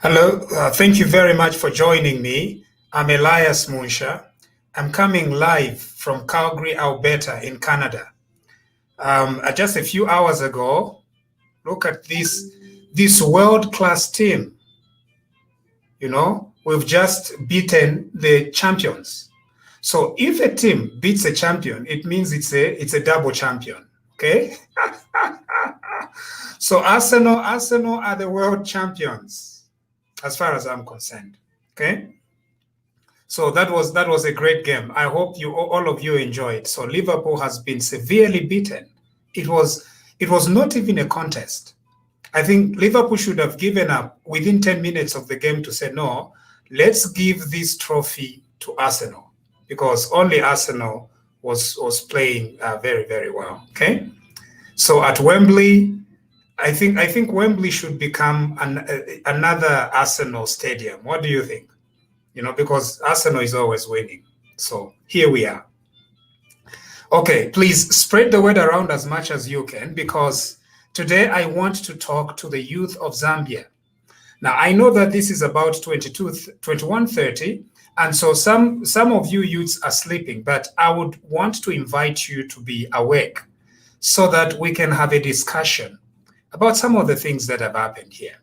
Hello, thank you very much for joining me. I'm Elias Munsha. I'm coming live from Calgary, Alberta in Canada. Just a few hours ago, look at this world-class team. You know, we've just beaten the champions. So if a team beats a champion, it means it's a double champion. Okay? So Arsenal are the world champions, as far as I'm concerned. Okay. So that was a great game. I hope all of you enjoyed. So Liverpool has been severely beaten. It was not even a contest. I think Liverpool should have given up within 10 minutes of the game to say, no, let's give this trophy to Arsenal, because only Arsenal was playing very, very well. Okay. So at Wembley, I think Wembley should become another Arsenal stadium. What do you think? You know, because Arsenal is always winning. So here we are. Okay, please spread the word around as much as you can, because today I want to talk to the youth of Zambia. Now, I know that this is about 21:30, and so some of you youths are sleeping, but I would want to invite you to be awake so that we can have a discussion about some of the things that have happened here.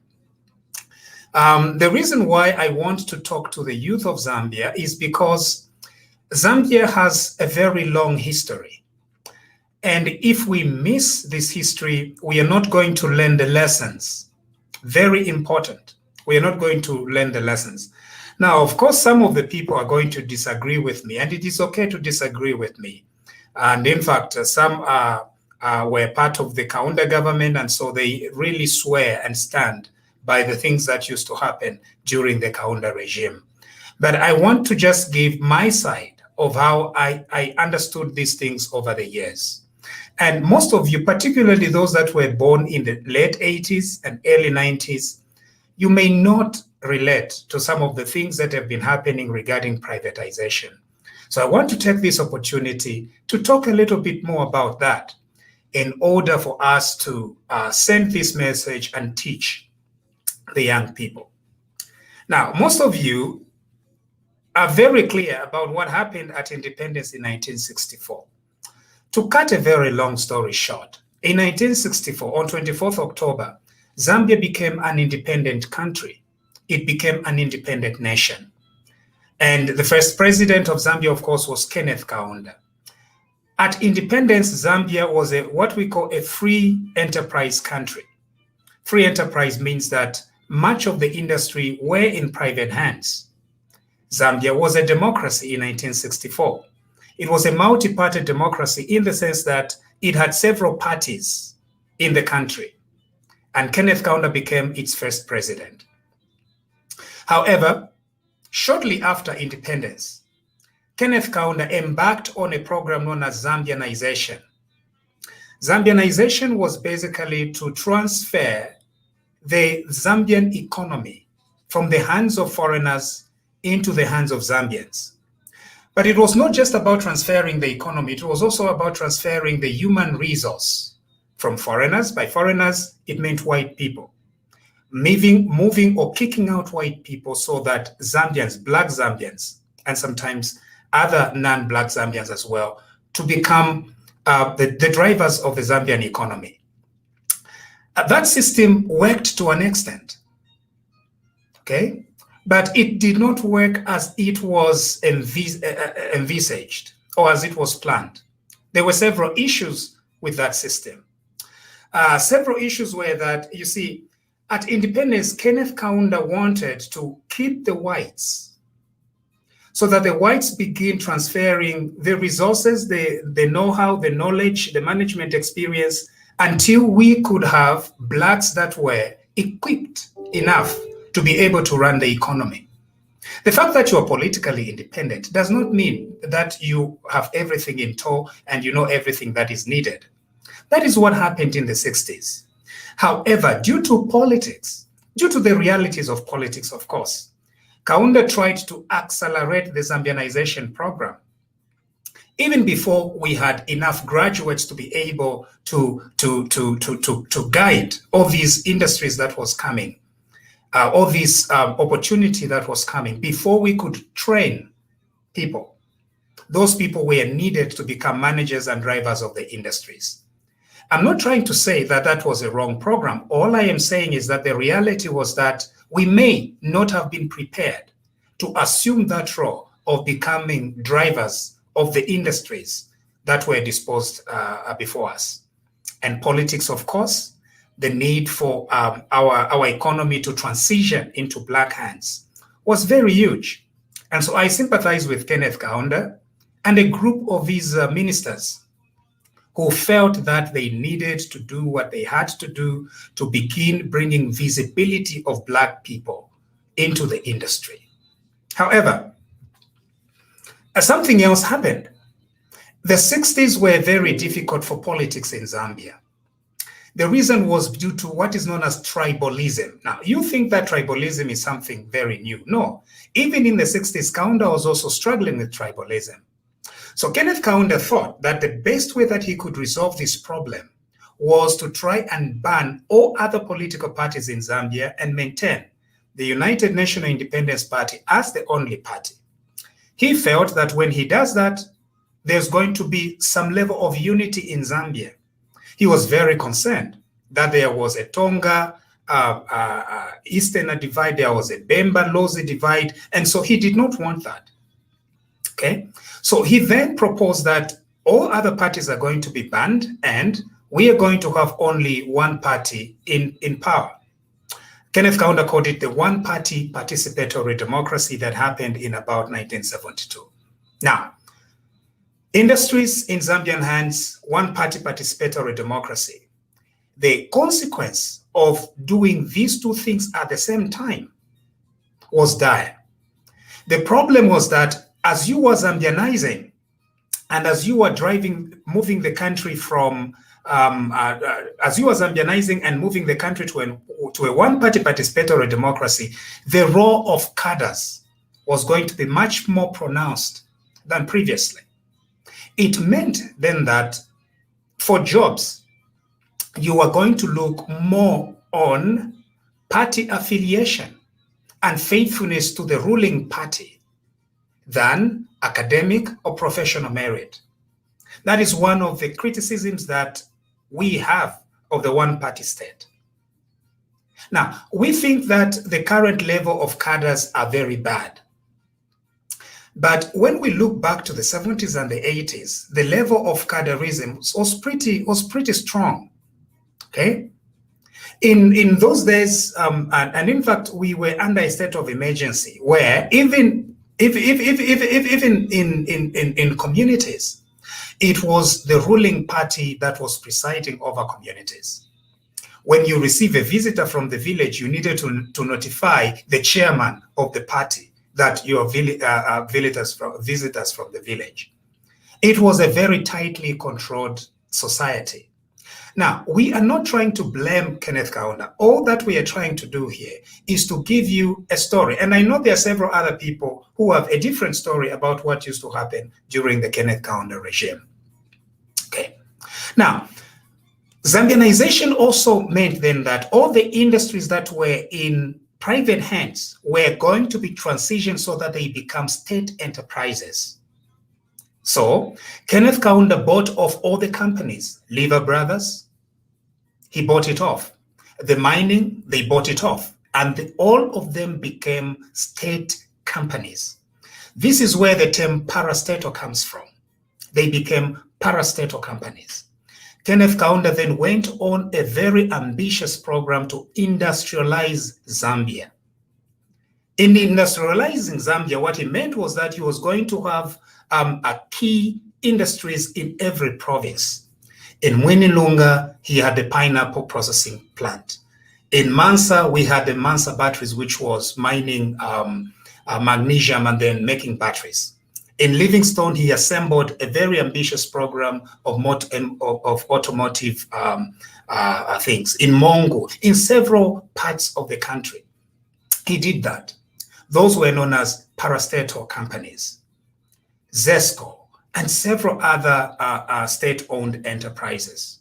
The reason why I want to talk to the youth of Zambia is because Zambia has a very long history. And if we miss this history, we are not going to learn the lessons. Very important. We are not going to learn the lessons. Now, of course, some of the people are going to disagree with me, and it is okay to disagree with me. And in fact, some were part of the Kaunda government, and so they really swear and stand by the things that used to happen during the Kaunda regime. But I want to just give my side of how I understood these things over the years. And most of you, particularly those that were born in the late 80s and early 90s, you may not relate to some of the things that have been happening regarding privatization. So I want to take this opportunity to talk a little bit more about that in order for us to send this message and teach the young people. Now, most of you are very clear about what happened at independence in 1964. To cut a very long story short, in 1964, on 24th October, Zambia became an independent country. It became an independent nation. And the first president of Zambia, of course, was Kenneth Kaunda. At independence, Zambia was what we call a free enterprise country. Free enterprise means that much of the industry were in private hands. Zambia was a democracy in 1964. It was a multi-party democracy in the sense that it had several parties in the country, and Kenneth Kaunda became its first president. However, shortly after independence, Kenneth Kaunda embarked on a program known as Zambianization. Zambianization was basically to transfer the Zambian economy from the hands of foreigners into the hands of Zambians. But it was not just about transferring the economy, it was also about transferring the human resource from foreigners. By foreigners, it meant white people. Moving or kicking out white people so that Zambians, black Zambians, and sometimes other non-black Zambians as well, to become the drivers of the Zambian economy. That system worked to an extent, okay? But it did not work as it was envisaged or as it was planned. There were several issues with that system. Several issues were that, you see, at independence, Kenneth Kaunda wanted to keep the whites so that the whites begin transferring the resources, the know-how, the knowledge, the management experience, until we could have blacks that were equipped enough to be able to run the economy. The fact that you are politically independent does not mean that you have everything in tow and you know everything that is needed. That is what happened in the 60s. However, due to politics, due to the realities of politics, of course, Kaunda tried to accelerate the Zambianization program. Even before we had enough graduates to be able to guide all these industries that was coming, all this opportunity that was coming, before we could train people, those people were needed to become managers and drivers of the industries. I'm not trying to say that that was a wrong program. All I am saying is that the reality was that we may not have been prepared to assume that role of becoming drivers of the industries that were disposed before us. And politics, of course, the need for our economy to transition into black hands was very huge. And so I sympathize with Kenneth Kaunda and a group of his ministers who felt that they needed to do what they had to do to begin bringing visibility of black people into the industry. However, something else happened. The 60s were very difficult for politics in Zambia. The reason was due to what is known as tribalism. Now, you think that tribalism is something very new. No, even in the 60s, Kaunda was also struggling with tribalism. So Kenneth Kaunda thought that the best way that he could resolve this problem was to try and ban all other political parties in Zambia and maintain the United National Independence Party as the only party. He felt that when he does that, there's going to be some level of unity in Zambia. He was very concerned that there was a Tonga, Eastern divide, there was a Bemba, Lozi divide, and so he did not want that. Okay, so he then proposed that all other parties are going to be banned and we are going to have only one party in power. Kenneth Kaunda called it the one-party participatory democracy that happened in about 1972. Now, industries in Zambian hands, one-party participatory democracy. The consequence of doing these two things at the same time was dire. The problem was that as you were Zambianizing and as you were moving the country from, as you were Zambianizing and moving the country to a one-party participatory democracy, the role of cadres was going to be much more pronounced than previously. It meant then that for jobs, you are going to look more on party affiliation and faithfulness to the ruling party than academic or professional merit. That is one of the criticisms that we have of the one-party state. Now, we think that the current level of cadres are very bad. But when we look back to the 70s and the 80s, the level of cadreism was pretty strong. Okay, in those days, and in fact, we were under a state of emergency where even in communities, it was the ruling party that was presiding over communities. When you receive a visitor from the village, you needed to notify the chairman of the party that you are visitors from the village. It was a very tightly controlled society. Now, we are not trying to blame Kenneth Kaunda. All that we are trying to do here is to give you a story. And I know there are several other people who have a different story about what used to happen during the Kenneth Kaunda regime. Okay. Now, Zambianization also meant then that all the industries that were in private hands were going to be transitioned so that they become state enterprises. So Kenneth Kaunda bought off all the companies. Lever Brothers, he bought it off. The mining, they bought it off. And all of them became state companies. This is where the term parastatal comes from. They became parastatal companies. Kenneth Kaunda then went on a very ambitious program to industrialize Zambia. In industrializing Zambia, what he meant was that he was going to have key industries in every province. In Winilunga, he had the pineapple processing plant. In Mansa, we had the Mansa batteries, which was mining magnesium and then making batteries. In Livingstone, he assembled a very ambitious program of automotive things. In Mongo, in several parts of the country, he did that. Those were known as parastatal companies, ZESCO, and several other state-owned enterprises.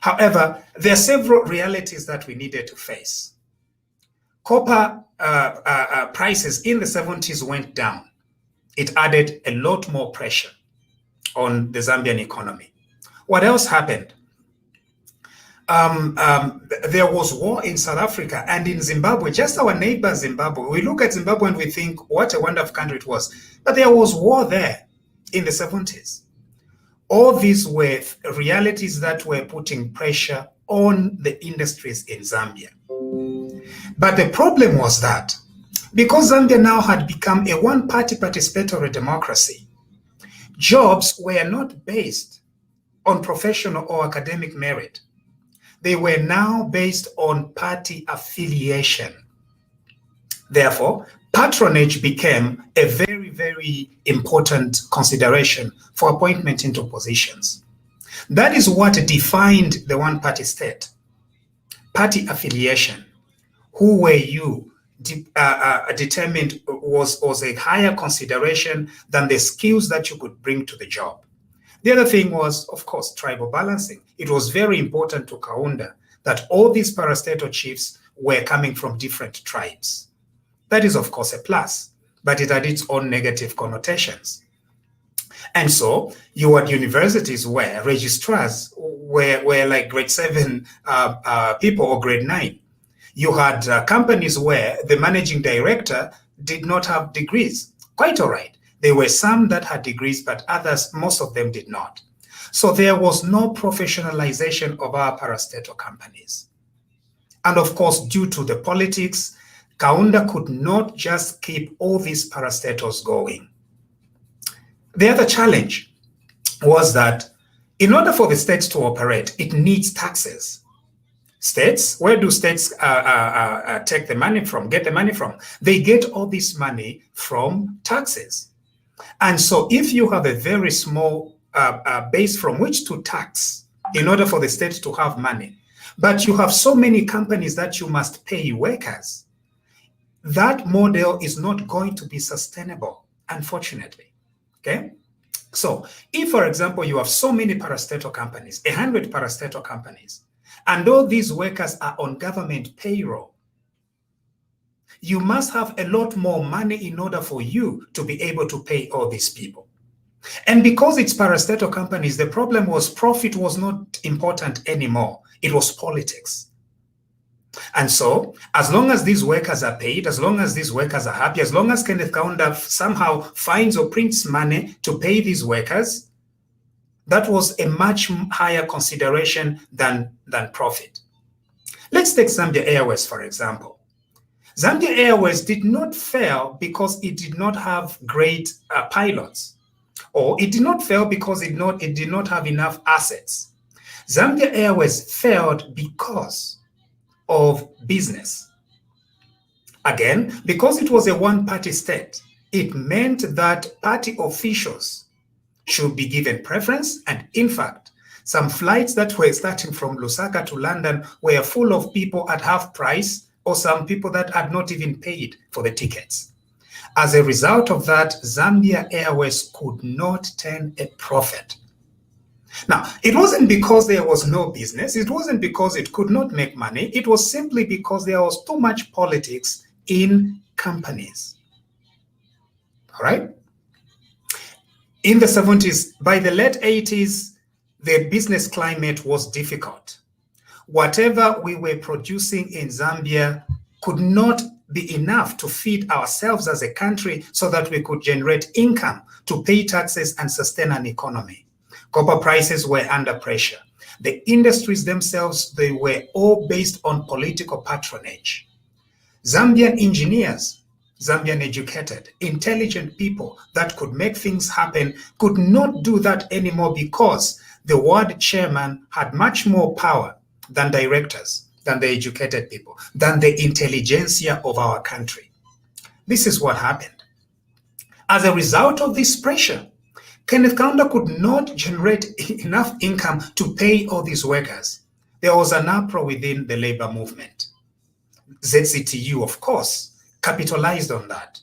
However, there are several realities that we needed to face. copper prices in the 70s went down. It added a lot more pressure on the Zambian economy. What else happened? There was war in South Africa and in Zimbabwe, just our neighbor Zimbabwe. We look at Zimbabwe and we think, what a wonderful country it was. But there was war there in the 70s. All these were realities that were putting pressure on the industries in Zambia. But the problem was that because Zambia now had become a one-party participatory democracy, jobs were not based on professional or academic merit. They were now based on party affiliation. Therefore, patronage became a very, very important consideration for appointment into positions. That is what defined the one-party state. Party affiliation. Who were you determined was a higher consideration than the skills that you could bring to the job. The other thing was, of course, tribal balancing. It was very important to Kaunda that all these parastatal chiefs were coming from different tribes. That is, of course, a plus, but it had its own negative connotations. And so you had universities where registrars were like grade 7 people or grade 9. You had companies where the managing director did not have degrees. Quite all right. There were some that had degrees, but others, most of them did not. So there was no professionalization of our parastatal companies. And of course, due to the politics, Kaunda could not just keep all these parastatals going. The other challenge was that in order for the states to operate, it needs taxes. States, where do states take the money from, get the money from? They get all this money from taxes. And so if you have a very small base from which to tax in order for the state to have money, but you have so many companies that you must pay workers, that model is not going to be sustainable, unfortunately. Okay? So if, for example, you have so many parastatal companies, 100 parastatal companies, and all these workers are on government payroll, you must have a lot more money in order for you to be able to pay all these people. And because it's parastatal companies, the problem was profit was not important anymore. It was politics. And so, as long as these workers are paid, as long as these workers are happy, as long as Kenneth Kaunda somehow finds or prints money to pay these workers, that was a much higher consideration than profit. Let's take Zambia Airways, for example. Zambia Airways did not fail because it did not have great pilots, or it did not fail because it did not have enough assets. Zambia Airways failed because of business. Again, because it was a one-party state, it meant that party officials should be given preference, and in fact, some flights that were starting from Lusaka to London were full of people at half price, or some people that had not even paid for the tickets. As a result of that, Zambia Airways could not turn a profit. Now, it wasn't because there was no business, it wasn't because it could not make money, it was simply because there was too much politics in companies. All right? In the 70s, by the late 80s, the business climate was difficult. Whatever we were producing in Zambia could not be enough to feed ourselves as a country so that we could generate income to pay taxes and sustain an economy. Copper prices were under pressure. The industries themselves, they were all based on political patronage. Zambian engineers, Zambian educated, intelligent people that could make things happen could not do that anymore because the ward chairman had much more power than directors, than the educated people, than the intelligentsia of our country. This is what happened. As a result of this pressure, Kenneth Kaunda could not generate enough income to pay all these workers. There was an uproar within the labor movement. ZCTU, of course, capitalized on that,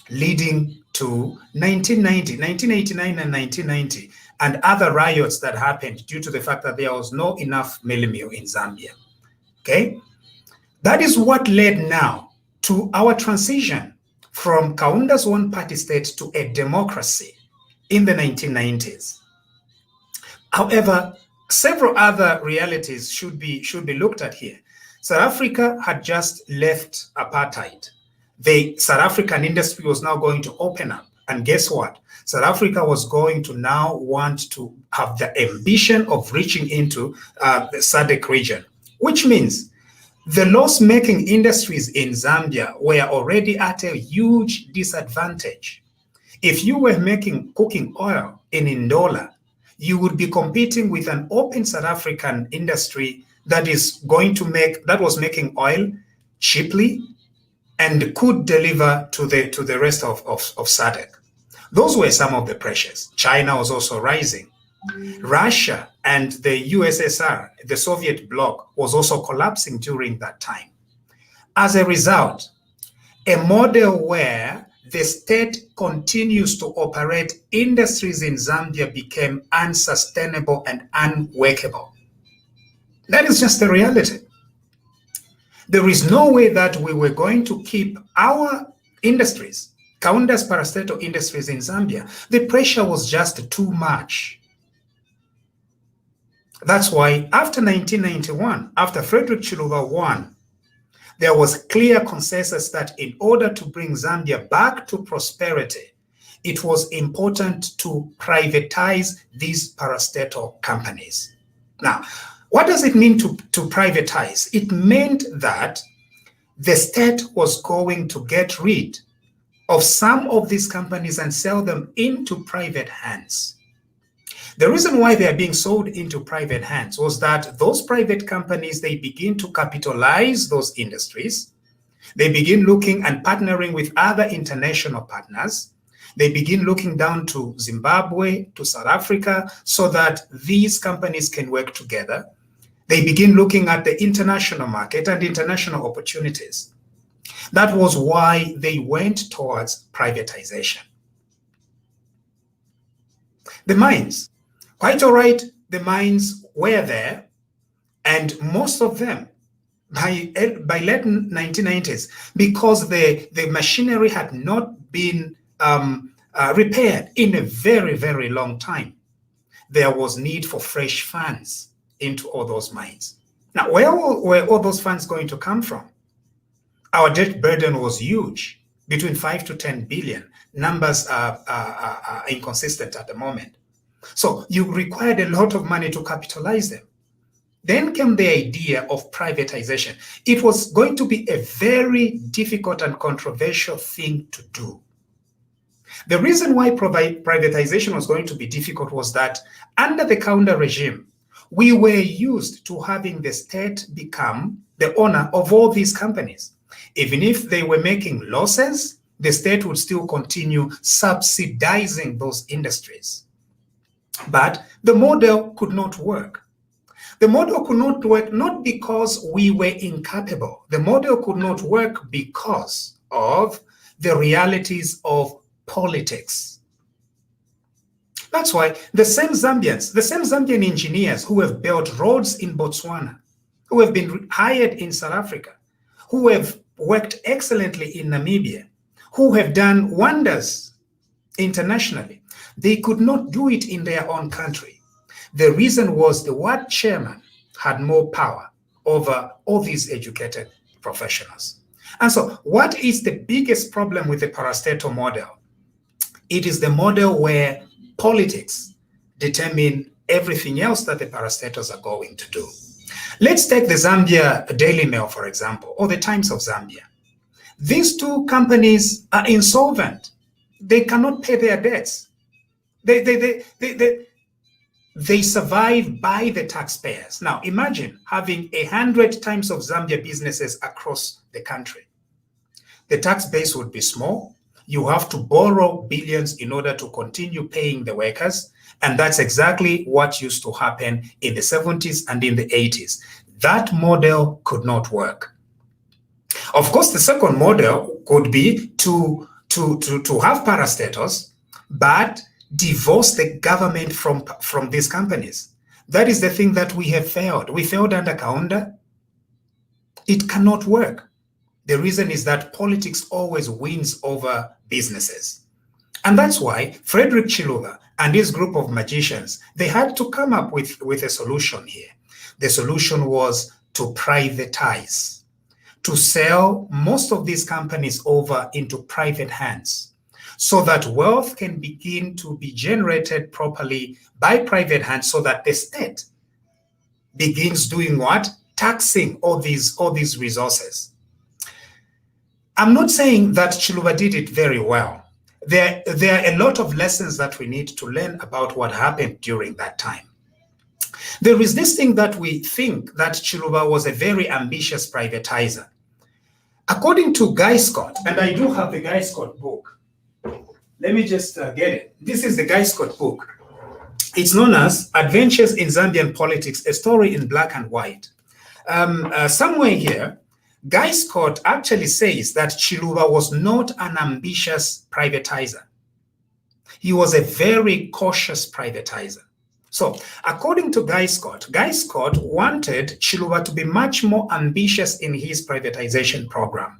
leading to 1989 and 1990, and other riots that happened due to the fact that there was no enough meal in Zambia. Okay? That is what led now to our transition from Kaunda's one-party state to a democracy in the 1990s. However, several other realities should be looked at here. South Africa had just left apartheid. The South African industry was now going to open up. And guess what? South Africa was going to now want to have the ambition of reaching into the SADC region, which means the loss-making industries in Zambia were already at a huge disadvantage. If you were making cooking oil in Ndola, you would be competing with an open South African industry that was making oil cheaply and could deliver to the rest of SADC. Those were some of the pressures. China was also rising. Russia and the USSR, the Soviet bloc, was also collapsing during that time. As a result, a model where the state continues to operate industries in Zambia became unsustainable and unworkable. That is just the reality. There is no way that we were going to keep our industries, Kaunda's parastatal industries in Zambia. The pressure was just too much. That's why after 1991, after Frederick Chiluba won, there was clear consensus that in order to bring Zambia back to prosperity, it was important to privatize these parastatal companies. Now, what does it mean to privatize? It meant that the state was going to get rid of some of these companies and sell them into private hands. The reason why they are being sold into private hands was that those private companies, they begin to capitalize those industries. They begin looking and partnering with other international partners. They begin looking down to Zimbabwe, to South Africa, so that these companies can work together. They begin looking at the international market and international opportunities. That was why they went towards privatization. The mines, quite all right, the mines were there, and most of them by late 1990s, because the machinery had not been repaired in a very, very long time, there was need for fresh funds into all those mines. Now, where were all those funds going to come from? Our debt burden was huge, between 5 to 10 billion. Numbers are inconsistent at the moment. So you required a lot of money to capitalize them. Then came the idea of privatization. It was going to be a very difficult and controversial thing to do. The reason why privatization was going to be difficult was that under the Kaunda regime, we were used to having the state become the owner of all these companies. Even if they were making losses, the state would still continue subsidizing those industries. But the model could not work. The model could not work not because we were incapable. The model could not work because of the realities of politics. That's why the same Zambian engineers who have built roads in Botswana, who have been hired in South Africa, who have worked excellently in Namibia, who have done wonders internationally, they could not do it in their own country. The reason was the ward chairman had more power over all these educated professionals. And so what is the biggest problem with the parastatal model? It is the model where politics determine everything else that the parastatals are going to do. Let's take the Zambia Daily Mail, for example, or the Times of Zambia. These two companies are insolvent. They cannot pay their debts. They survive by the taxpayers. Now, imagine having 100 Times of Zambia businesses across the country. The tax base would be small. You have to borrow billions in order to continue paying the workers. And that's exactly what used to happen in the 70s and in the 80s. That model could not work. Of course, the second model could be to have parastatals, but divorce the government from these companies. That is the thing that we have failed. We failed under Kaunda. It cannot work. The reason is that politics always wins over businesses. And that's why Frederick Chiluba and his group of magicians, they had to come up with a solution here. The solution was to privatize, to sell most of these companies over into private hands, so that wealth can begin to be generated properly by private hands, so that the state begins doing what? Taxing all these resources. I'm not saying that Chiluba did it very well. There are a lot of lessons that we need to learn about what happened during that time. There is this thing that we think that Chiluba was a very ambitious privatizer. According to Guy Scott, and I do have the Guy Scott book. Let me just get it. This is the Guy Scott book. It's known as Adventures in Zambian Politics, a story in black and white. Somewhere here, Guy Scott actually says that Chiluba was not an ambitious privatizer. He was a very cautious privatizer. So, according to Guy Scott wanted Chiluba to be much more ambitious in his privatization program.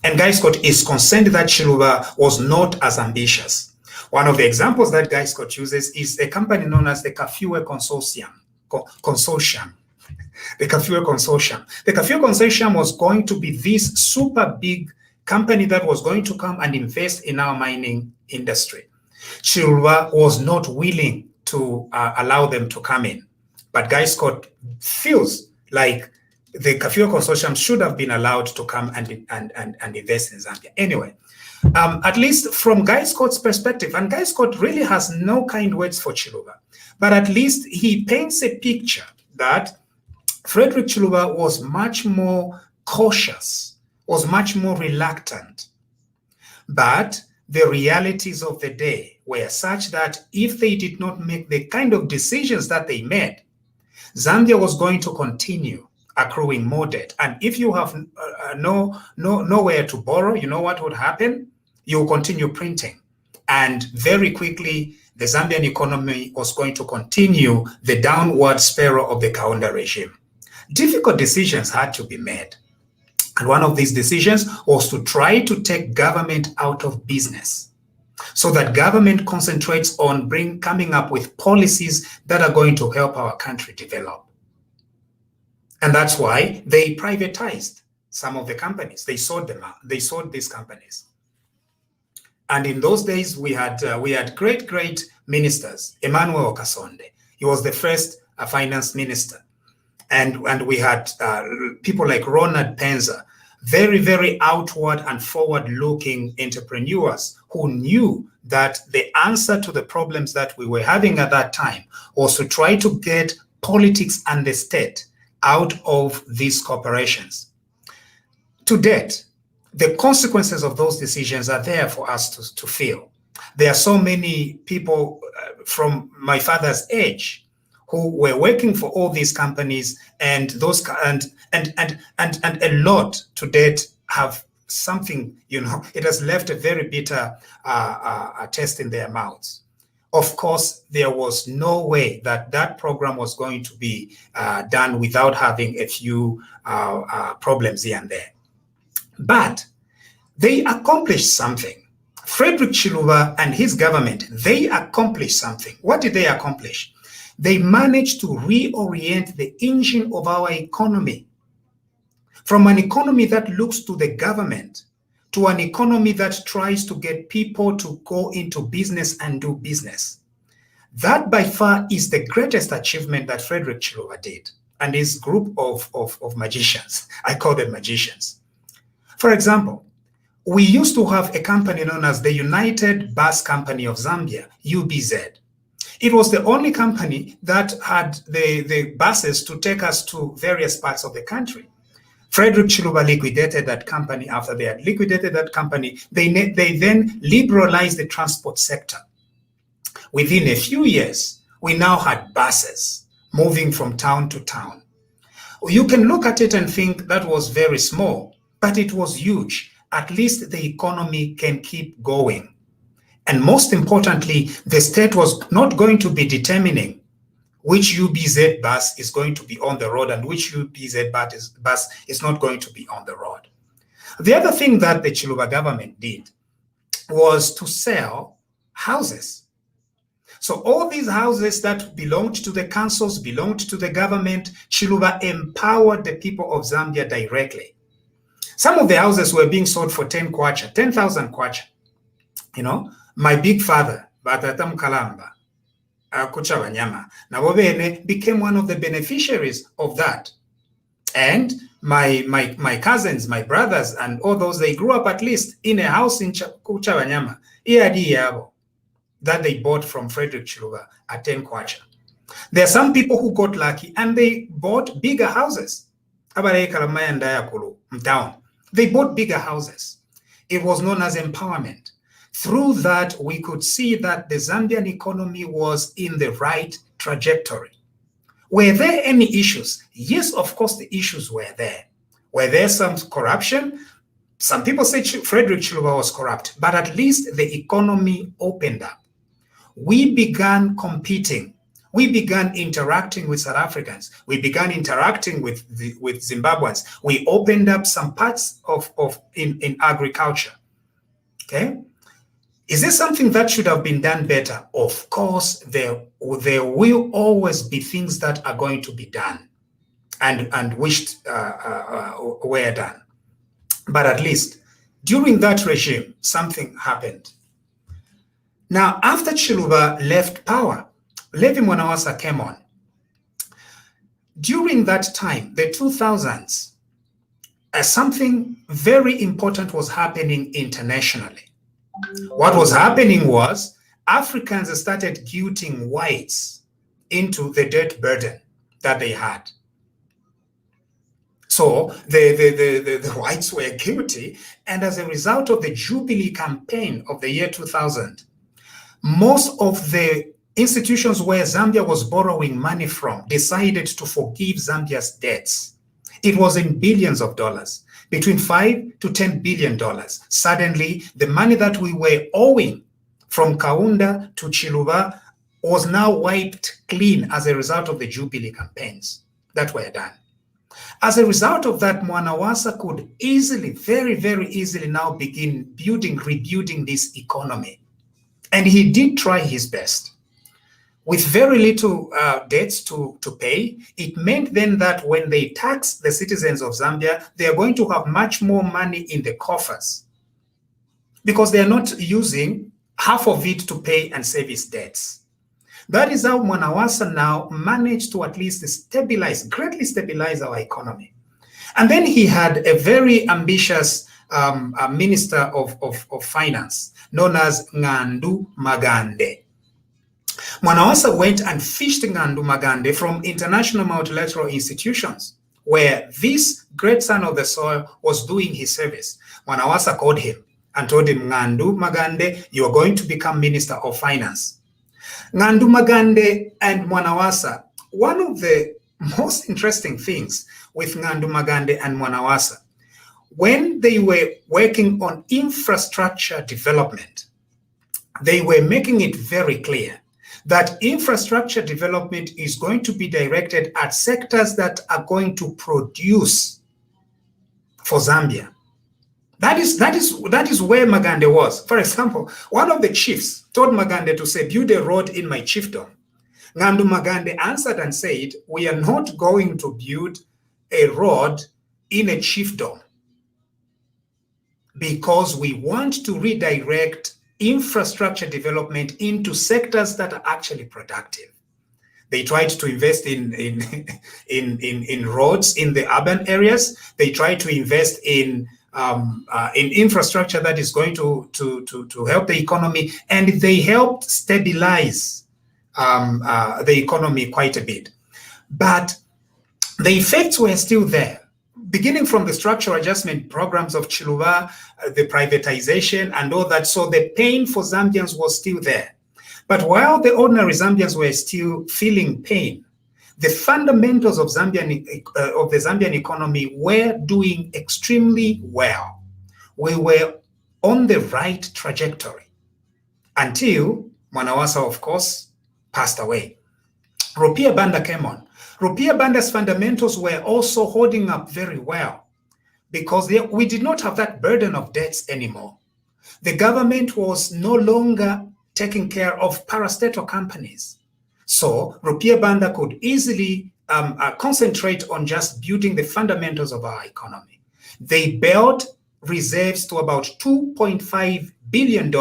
And Guy Scott is concerned that Chiluba was not as ambitious. One of the examples that Guy Scott uses is a company known as the Kafue Consortium. The Kafue Consortium. The Kafue Consortium was going to be this super big company that was going to come and invest in our mining industry. Chiluba was not willing to allow them to come in. But Guy Scott feels like the Kafue Consortium should have been allowed to come and invest in Zambia. Anyway, at least from Guy Scott's perspective, and Guy Scott really has no kind words for Chiluba, but at least he paints a picture that Frederick Chiluba was much more cautious, was much more reluctant. But the realities of the day were such that if they did not make the kind of decisions that they made, Zambia was going to continue accruing more debt. And if you have nowhere to borrow, you know what would happen? You will continue printing. And very quickly, the Zambian economy was going to continue the downward spiral of the Kaunda regime. Difficult decisions had to be made. And one of these decisions was to try to take government out of business so that government concentrates on coming up with policies that are going to help our country develop. And that's why they privatized some of the companies. They sold them out. They sold these companies. And in those days, we had great ministers. Emmanuel Kasonde, he was the first finance minister. And we had people like Ronald Penza, very, very outward and forward-looking entrepreneurs who knew that the answer to the problems that we were having at that time was to try to get politics and the state out of these corporations. To date, the consequences of those decisions are there for us to feel. There are so many people from my father's age who were working for all these companies, and those and a lot to date have something, it has left a very bitter taste in their mouths. Of course, there was no way that program was going to be done without having a few problems here and there. But they accomplished something. Frederick Chiluba and his government, they accomplished something. What did they accomplish? They managed to reorient the engine of our economy from an economy that looks to the government to an economy that tries to get people to go into business and do business. That by far is the greatest achievement that Frederick Chiluba did and his group of magicians. I call them magicians. For example, we used to have a company known as the United Bus Company of Zambia, UBZ. It was the only company that had the buses to take us to various parts of the country. Frederick Chiluba liquidated that company. After they had liquidated that company, they then liberalized the transport sector. Within a few years, we now had buses moving from town to town. You can look at it and think that was very small, but it was huge. At least the economy can keep going. And most importantly, the state was not going to be determining which UBZ bus is going to be on the road and which UBZ bus is not going to be on the road. The other thing that the Chiluba government did was to sell houses. So all these houses that belonged to the councils, belonged to the government, Chiluba empowered the people of Zambia directly. Some of the houses were being sold for 10,000 kwacha. You know, my big father, Batatam Kalamba, Kuchabanyama, Nawobene, became one of the beneficiaries of that. And my cousins, my brothers, and all those, they grew up at least in a house in Kuchabanyama, that they bought from Frederick Chiluba at 10 kwacha. There are some people who got lucky and they bought bigger houses. They bought bigger houses. It was known as empowerment. Through that, we could see that the Zambian economy was in the right trajectory. Were there any issues? Yes, of course, the issues were there. Were there some corruption? Some people say Frederick Chiluba was corrupt, but at least the economy opened up. We began competing. We began interacting with South Africans. We began interacting with Zimbabweans. We opened up some parts in agriculture. Okay? Is this something that should have been done better? Of course, there will always be things that are going to be done and wished were done. But at least during that regime, something happened. Now, after Chiluba left power, Levi Mwanawasa came on. During that time, the 2000s, something very important was happening internationally. What was happening was Africans started guilting whites into the debt burden that they had. So the whites were guilty, and as a result of the Jubilee campaign of the year 2000, most of the institutions where Zambia was borrowing money from decided to forgive Zambia's debts. It was in billions of dollars, between $5 to $10 billion. Suddenly, the money that we were owing from Kaunda to Chiluba was now wiped clean as a result of the Jubilee campaigns that were done. As a result of that, Mwanawasa could easily, very, very easily now begin rebuilding this economy. And he did try his best. With very little debts to pay, it meant then that when they tax the citizens of Zambia, they are going to have much more money in the coffers because they are not using half of it to pay and service debts. That is how Mwanawasa now managed to at least greatly stabilize our economy. And then he had a very ambitious minister of finance known as Ngandu Magande. Mwanawasa went and fished Ngandu Magande from international multilateral institutions where this great son of the soil was doing his service. Mwanawasa called him and told him, Ngandu Magande, you are going to become Minister of Finance. Ngandu Magande and Mwanawasa, one of the most interesting things with Ngandu Magande and Mwanawasa, when they were working on infrastructure development, they were making it very clear that infrastructure development is going to be directed at sectors that are going to produce for Zambia. That is where Magande was. For example, one of the chiefs told Magande to say, build a road in my chiefdom. Ngandu Magande answered and said, we are not going to build a road in a chiefdom because we want to redirect infrastructure development into sectors that are actually productive. They tried to invest in roads in the urban areas. They tried to invest in infrastructure that is going to help the economy, and they helped stabilize the economy quite a bit. But the effects were still there. Beginning from the structural adjustment programs of Chiluba, the privatization and all that, so the pain for Zambians was still there. But while the ordinary Zambians were still feeling pain, the fundamentals of the Zambian economy were doing extremely well. We were on the right trajectory until Mwanawasa, of course, passed away. Rupiah Banda came on. Rupiah Banda's fundamentals were also holding up very well because we did not have that burden of debts anymore. The government was no longer taking care of parastatal companies. So Rupiah Banda could easily concentrate on just building the fundamentals of our economy. They built reserves to about $2.5 billion.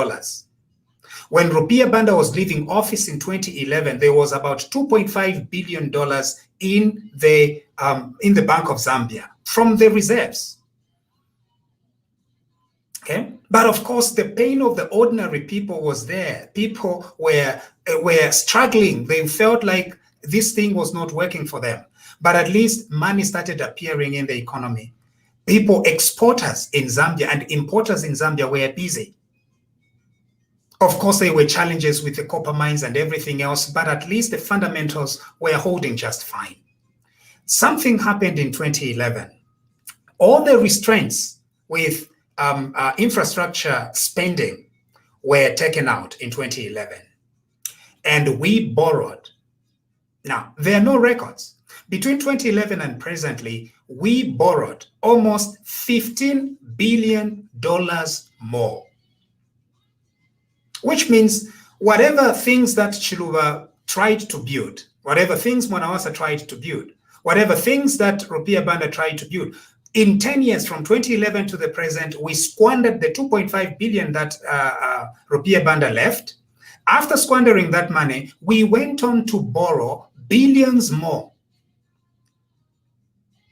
When Rupiah Banda was leaving office in 2011, there was about $2.5 billion in the Bank of Zambia from the reserves. Okay, but of course, the pain of the ordinary people was there. People were struggling. They felt like this thing was not working for them. But at least money started appearing in the economy. People, exporters in Zambia and importers in Zambia were busy. Of course, there were challenges with the copper mines and everything else, but at least the fundamentals were holding just fine. Something happened in 2011. All the restraints with infrastructure spending were taken out in 2011. And we borrowed. Now, there are no records. Between 2011 and presently, we borrowed almost $15 billion more. Which means whatever things that Chiluba tried to build, whatever things Mwanawasa tried to build, whatever things that Rupiah Banda tried to build, in 10 years from 2011 to the present, we squandered the 2.5 billion that Rupiah Banda left. After squandering that money, we went on to borrow billions more.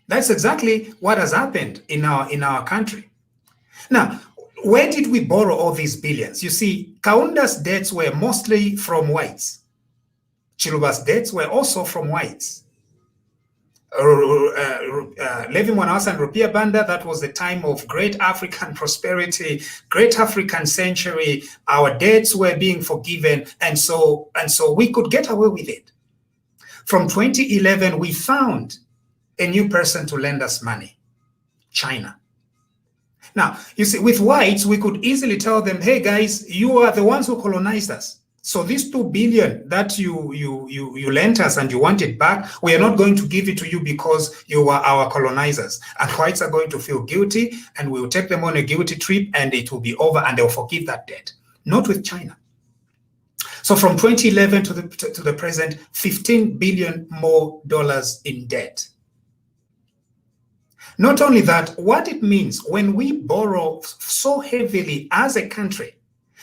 That's exactly what has happened in our country. Now, where did we borrow all these billions? You see, Kaunda's debts were mostly from whites. Chiluba's debts were also from whites. Levi Mwanawasa and Rupiah Banda, that was the time of great African prosperity, great African century. Our debts were being forgiven, and so we could get away with it. From 2011, we found a new person to lend us money, China. Now, you see, with whites, we could easily tell them, hey guys, you are the ones who colonized us. So this 2 billion that you lent us and you want it back, we are not going to give it to you because you were our colonizers. And whites are going to feel guilty, and we will take them on a guilty trip, and it will be over, and they'll forgive that debt. Not with China. So from 2011 to the present, $15 billion more in debt. Not only that, what it means when we borrow so heavily as a country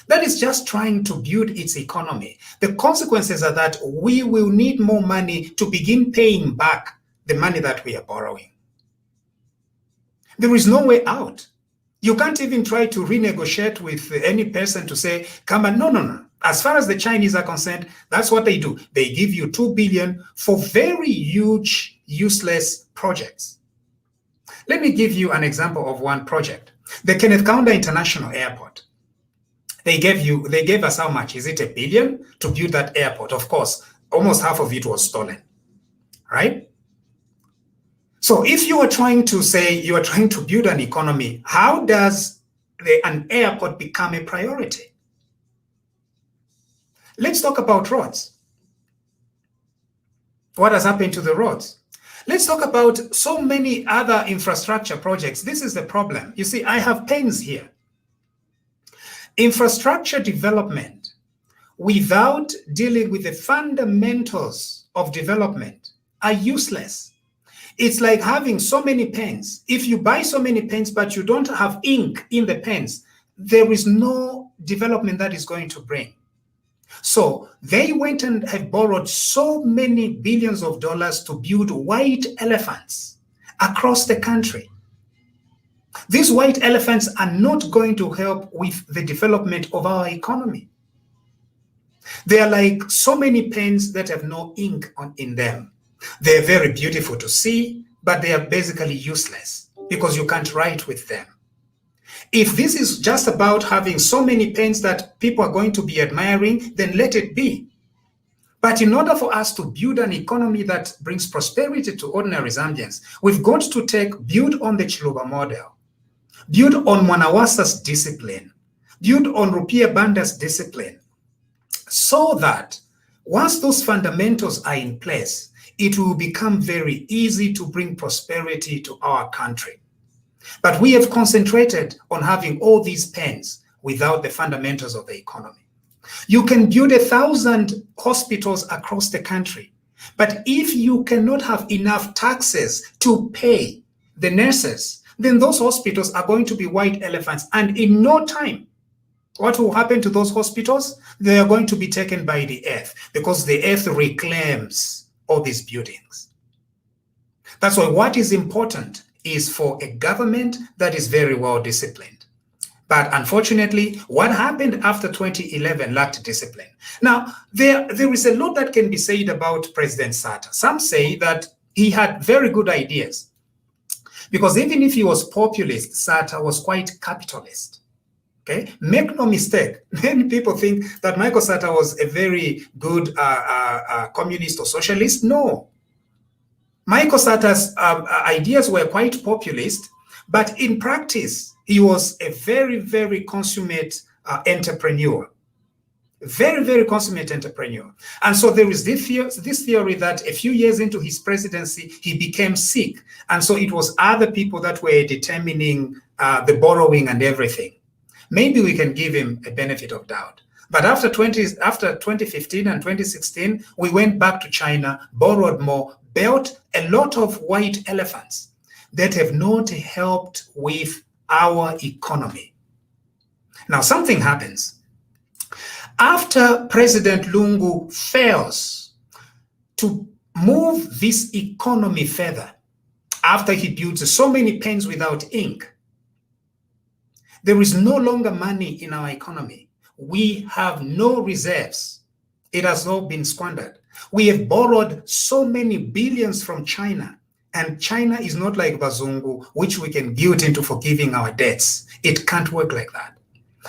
that is just trying to build its economy, the consequences are that we will need more money to begin paying back the money that we are borrowing. There is no way out. You can't even try to renegotiate with any person to say, come on, no. As far as the Chinese are concerned, that's what they do. They give you 2 billion for very huge, useless projects. Let me give you an example of one project. The Kenneth Kaunda International Airport. They gave us how much? Is it $1 billion to build that airport? Of course, almost half of it was stolen, right? So if you are trying to say you are trying to build an economy, how does an airport become a priority? Let's talk about roads. What has happened to the roads? Let's talk about so many other infrastructure projects. This is the problem. You see, I have pens here. Infrastructure development without dealing with the fundamentals of development are useless. It's like having so many pens. If you buy so many pens, but you don't have ink in the pens, there is no development that is going to bring. So they went and have borrowed so many billions of dollars to build white elephants across the country. These white elephants are not going to help with the development of our economy. They are like so many pens that have no ink in them. They're very beautiful to see, but they are basically useless because you can't write with them. If this is just about having so many pens that people are going to be admiring, then let it be. But in order for us to build an economy that brings prosperity to ordinary Zambians, we've got to build on the Chiluba model, build on Mwanawasa's discipline, build on Rupiah Banda's discipline, so that Once those fundamentals are in place, it will become very easy to bring prosperity to our country. But we have concentrated on having all these pens without the fundamentals of the economy. You can build 1,000 hospitals across the country, but if you cannot have enough taxes to pay the nurses, then those hospitals are going to be white elephants. And in no time, what will happen to those hospitals? They are going to be taken by the earth, because the earth reclaims all these buildings. That's why what is important is for a government that is very well disciplined. But unfortunately, what happened after 2011 lacked discipline. Now, there is a lot that can be said about President Sata. Some say that he had very good ideas, because even if he was populist, Sata was quite capitalist. Okay, make no mistake. Many people think that Michael Sata was a very good communist or socialist. No. Michael Sata's ideas were quite populist, but in practice, he was a very, very consummate entrepreneur. Very, very consummate entrepreneur. And so there is this theory that a few years into his presidency, he became sick. And so it was other people that were determining the borrowing and everything. Maybe we can give him a benefit of doubt. But after 2015 and 2016, we went back to China, borrowed more, built a lot of white elephants that have not helped with our economy. Now, something happens. After President Lungu fails to move this economy further, after he builds so many pens without ink, there is no longer money in our economy. We have no reserves. It has all been squandered. We have borrowed so many billions from China, and China is not like Bazungu, which we can guilt into forgiving our debts. It can't work like that.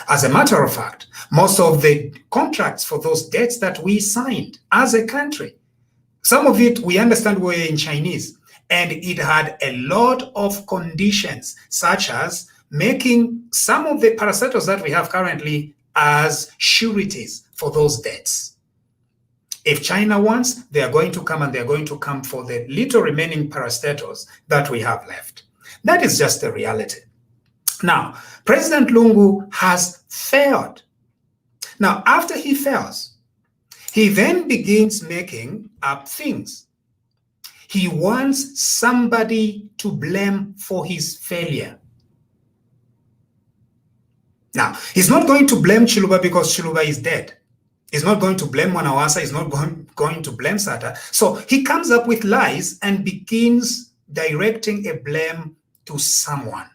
As a matter of fact, most of the contracts for those debts that we signed as a country, some of it we understand were in Chinese, and it had a lot of conditions, such as making some of the parastatals that we have currently as sureties for those debts. If China wants, they are going to come, and they are going to come for the little remaining parastatals that we have left. That is just the reality. Now, President Lungu has failed. Now, after he fails, he then begins making up things. He wants somebody to blame for his failure. Now, he's not going to blame Chiluba because Chiluba is dead. He's not going to blame Wanawasa. He's not going to blame Sata. So he comes up with lies and begins directing a blame to someone.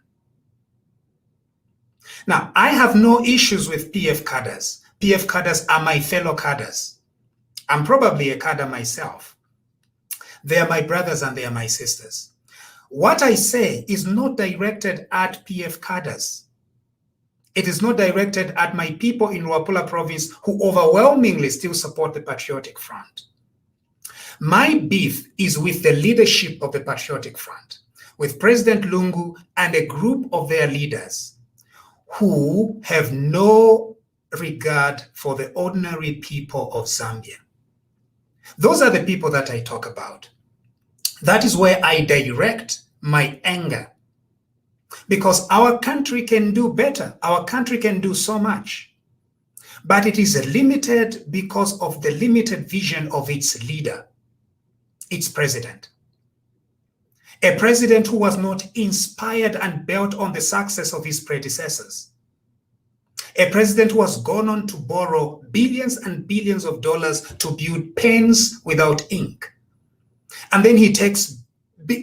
Now, I have no issues with PF cadres. PF cadres are my fellow cadres. I'm probably a cadre myself. They are my brothers and they are my sisters. What I say is not directed at PF cadres. It is not directed at my people in Luapula province who overwhelmingly still support the Patriotic Front. My beef is with the leadership of the Patriotic Front, with President Lungu and a group of their leaders who have no regard for the ordinary people of Zambia. Those are the people that I talk about. That is where I direct my anger. Because our country can do better. Our country can do so much. But it is limited because of the limited vision of its leader, its president. A president who was not inspired and built on the success of his predecessors. A president who has gone on to borrow billions and billions of dollars to build pens without ink. And then he takes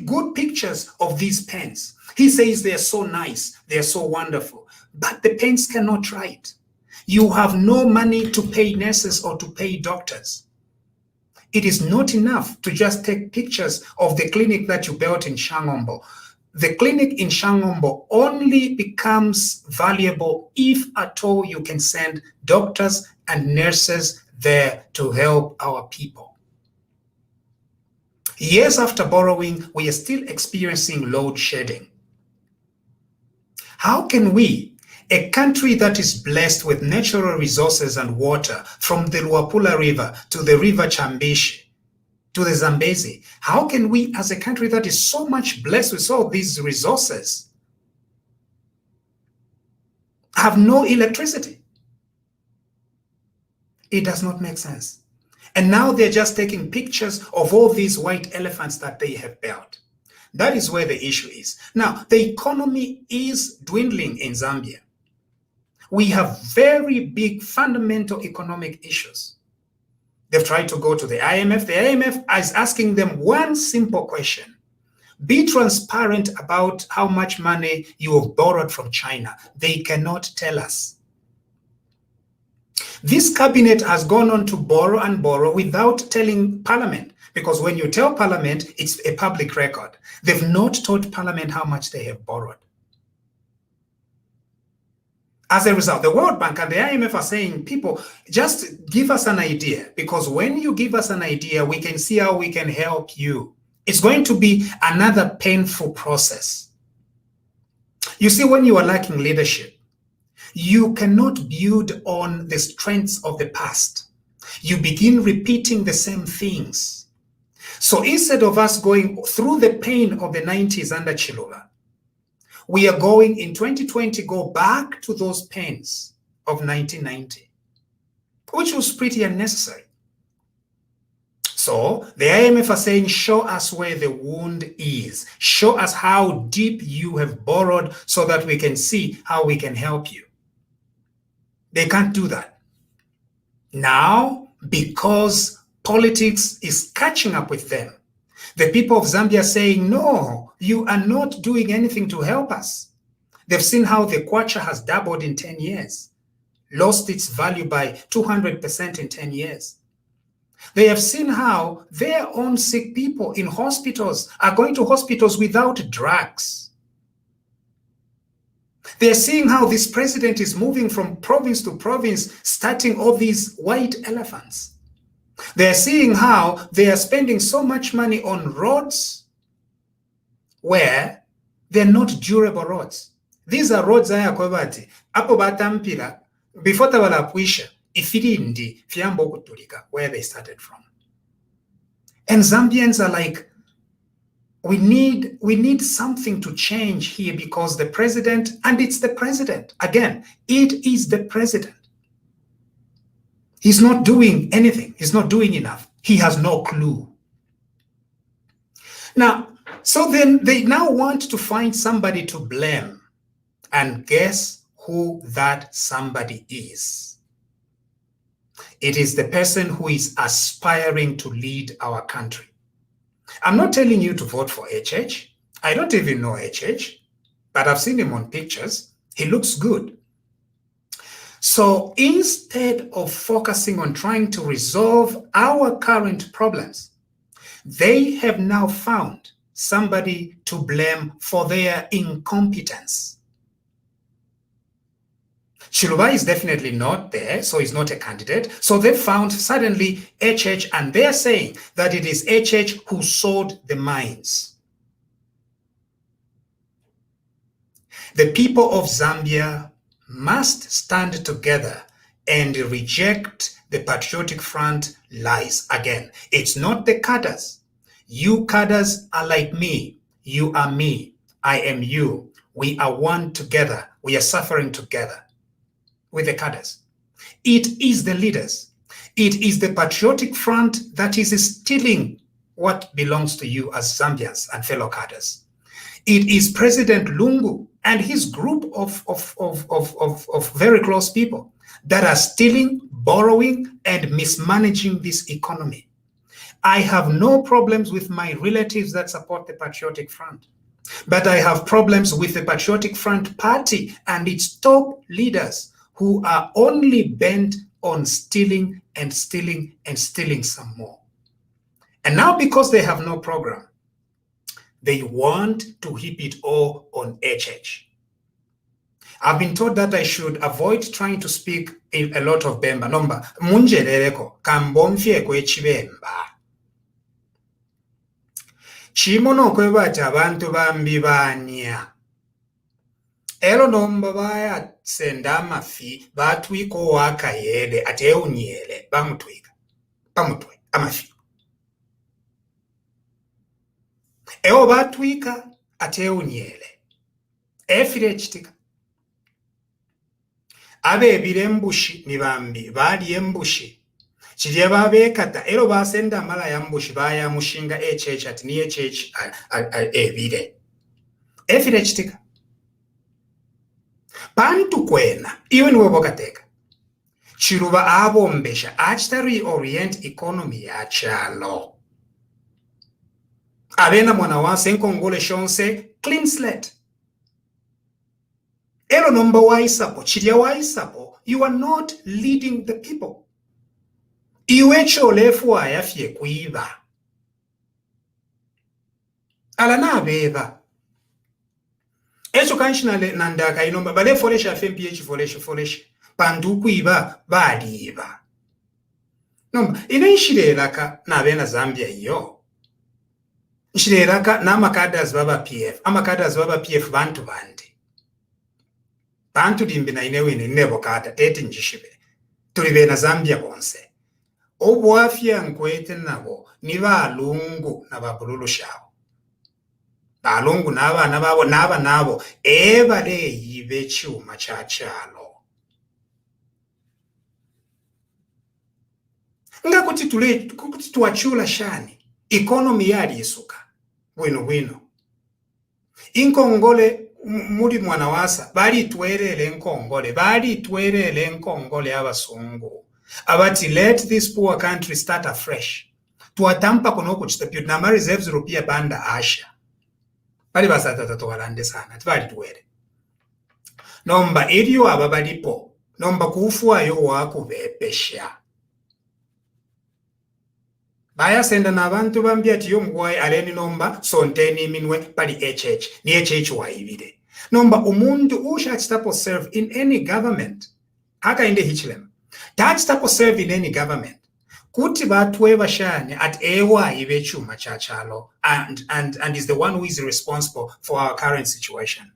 good pictures of these pens. He says they are so nice, they are so wonderful, but the pens cannot write. You have no money to pay nurses or to pay doctors. It is not enough to just take pictures of the clinic that you built in Shangombo. The clinic in Shangombo only becomes valuable if at all you can send doctors and nurses there to help our people. Years after borrowing, we are still experiencing load shedding. How can we, A country that is blessed with natural resources and water, from the Luapula River to the River Chambishi to the Zambezi. How can we, as a country that is so much blessed with all these resources, have no electricity? It does not make sense. And now they're just taking pictures of all these white elephants that they have built. That is where the issue is. Now, the economy is dwindling in Zambia. We have very big fundamental economic issues. They've tried to go to the IMF. The IMF is asking them one simple question. Be transparent about how much money you have borrowed from China. They cannot tell us. This cabinet has gone on to borrow and borrow without telling Parliament, because when you tell Parliament, it's a public record. They've not told Parliament how much they have borrowed. As a result, the World Bank and the IMF are saying, people, just give us an idea, because when you give us an idea, we can see how we can help you. It's going to be another painful process. You see, when you are lacking leadership, you cannot build on the strengths of the past. You begin repeating the same things. So instead of us going through the pain of the 90s under Chiluba, we are going in 2020, go back to those pains of 1990, which was pretty unnecessary. So the IMF are saying, show us where the wound is. Show us how deep you have borrowed so that we can see how we can help you. They can't do that. Now, because politics is catching up with them, the people of Zambia are saying, no, you are not doing anything to help us. They've seen how the kwacha has doubled in 10 years, lost its value by 200% in 10 years. They have seen how their own sick people in hospitals are going to hospitals without drugs. They're seeing how this president is moving from province to province, starting all these white elephants. They're seeing how they are spending so much money on roads where they're not durable roads. These are roads apo batampira before tabalapuisha ifirindi fiambo kutulika, where they started from. And Zambians are like, we need something to change here, because the president, and it's the president. Again, it is the president. He's not doing anything. He's not doing enough. He has no clue. Now, so then they now want to find somebody to blame. And guess who that somebody is? It is the person who is aspiring to lead our country. I'm not telling you to vote for HH. I don't even know HH, but I've seen him on pictures. He looks good. So instead of focusing on trying to resolve our current problems, they have now found somebody to blame for their incompetence. Chiluba is definitely not there, so he's not a candidate. So they found suddenly HH, and they're saying that it is HH who sowed the mines. The people of Zambia must stand together and reject the Patriotic Front lies. Again, it's not the cadres. You cadres are like me. You are me. I am you. We are one together. We are suffering together with the cadres. It is the leaders. It is the Patriotic Front that is stealing what belongs to you as Zambians and fellow cadres. It is President Lungu and his group of very close people that are stealing, borrowing, and mismanaging this economy. I have no problems with my relatives that support the Patriotic Front, but I have problems with the Patriotic Front Party and its top leaders who are only bent on stealing and stealing and stealing some more. And now, because they have no program, they want to heap it all on HH. I've been told that I should avoid trying to speak in a lot of Bemba. Nomba, munjerereko, kambomfye kwe chibemba. Chimono kwebata abantu bambi banya. elo nomba baya senda amafi batwika owakayele ate unyele bamutwika amafi ewo batwika ate unyele efire chitika abebire embushi ni bambi bali embushi chirye babekata elo basenda mala ya mbushi baya mushinga echechi ati ni echechi ebire efire chitika bantu kwena iwe niwe bokateka chiruba abombesha achita reorient economy ya chalo abena mwana wase nkongole shonse clean slate elo nomba waisapo chirya waisapo you are not leading the people iwe cholefu ayafye kuiba ala nabeba echo kanshinale nandaka inomba bale folesha fmph folesha pandu kuiba baliba nomba inenshirelaka nabena Zambia iyo nshirelaka namakadazi baba PF amakadazi baba PF bantu bandi bantu limbi na inewini nebokata tete njishibe tulibena Zambia bonse obwafya nkwete nabo ni balungu na babululu shabo balungu n'abana babo n'aba nabo ebaleyi b'ekyuma kya kyalo nga kuti twachula shani economy yali isuka bwino inkongole muri mwana wasa bali twerele enkongole abasungu abati let this poor country start afresh tuwatampa kuno kuchitapyuti na ma reserves rupia banda asha bali basatata walande sana tibali tuwere nomba iliyo aba balipo nomba kufuayo wakubepesha baya senda n'abantu bambya ati yo mugwaye aleni nomba sonteni minwe pali HH ni HH waibide nomba umuntu ushachitapo serve in any government haka inde hichilema tachitapo serve in any government kuti batwe bashane at ewa ibe chuma cha chalo and is the one who is responsible for our current situation